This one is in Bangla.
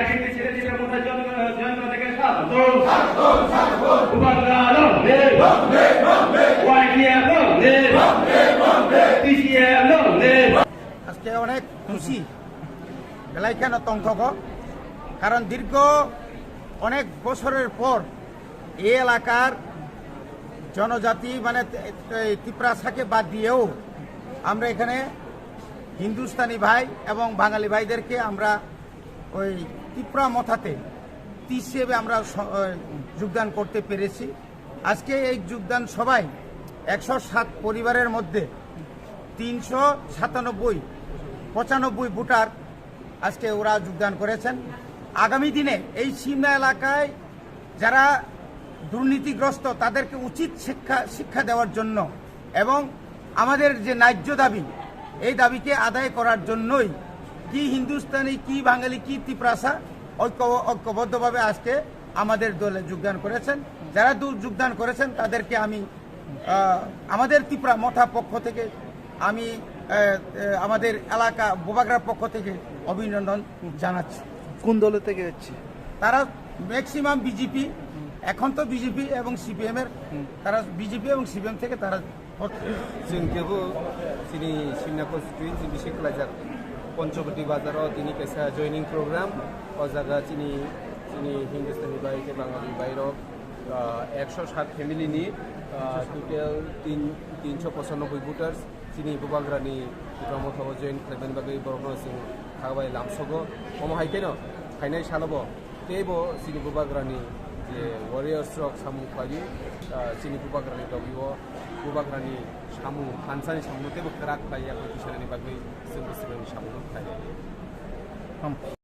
কিন্তু ছেলেদের মধ্যে জন্ম থেকে স্বাগত উপাদান আজকে অনেক খুশি বেলাইখান তংথক কারণ দীর্ঘ অনেক বছরের পর এই এলাকার জনজাতি মানে তিপ্রাসাকে বাদ দিয়েও আমরা এখানে হিন্দুস্তানি ভাই এবং বাঙালি ভাইদেরকে আমরা ওই তিপ্রা মথাতে হিসেবে আমরা যোগদান করতে পেরেছি। আজকে এই যোগদান সবাই 107 পরিবারের মধ্যে 397 ভোটার আজকে ওরা যোগদান করেছেন। আগামী দিনে এই সিমনা এলাকায় যারা দুর্নীতিগ্রস্ত তাদেরকে উচিত শিক্ষা দেওয়ার জন্য এবং আমাদের যে ন্যায্য দাবি এই দাবিকে আদায় করার জন্যই কি হিন্দুস্তানি কি বাঙালি কি তিপ্রাসা ঐক্যবদ্ধভাবে আজকে আমাদের দলে যোগদান করেছেন। যারা যোগদান করেছেন তাদেরকে আমি আমাদের তিপ্রা মঠা পক্ষ থেকে আমি আমাদের এলাকা বোবাগড়ার পক্ষ থেকে অভিনন্দন জানাচ্ছি। কোন দলের থেকে হচ্ছে? তারা ম্যাক্সিমাম বিজেপি, এখন তো বিজেপি এবং সিপিএম এর, তারা বিজেপি এবং সিপিএম থেকে তারা তিনি সিমনা কনস্টিটুয়েন্সি বিশেষ কলেজার পঞ্চবटी বাজারও তিনি कैसा জয়নিং প্রোগ্রাম ও জায়গা তিনি হিন্দুস্তানি বাইকে বাঙালি বাইরক 107 ফ্যামিলিনি টোটাল 395 ভোটার্স তিনি বোবাগড়াनि प्रमोथाव जयन खालामनायनि बागै बर'फोरा जों खाबाय लामसगो अम हायकेनो फायनाय सालबो तेबो सिनि বোবাগড়াनि जे वारियर्स रक सामु फायि सिनि বোবাগড়াनि दबियो বোবাগড়াनि सामु हानसानि सामु तेबो खराक बाया किसाननि बागै जों बिसोरनि सामु फायनाय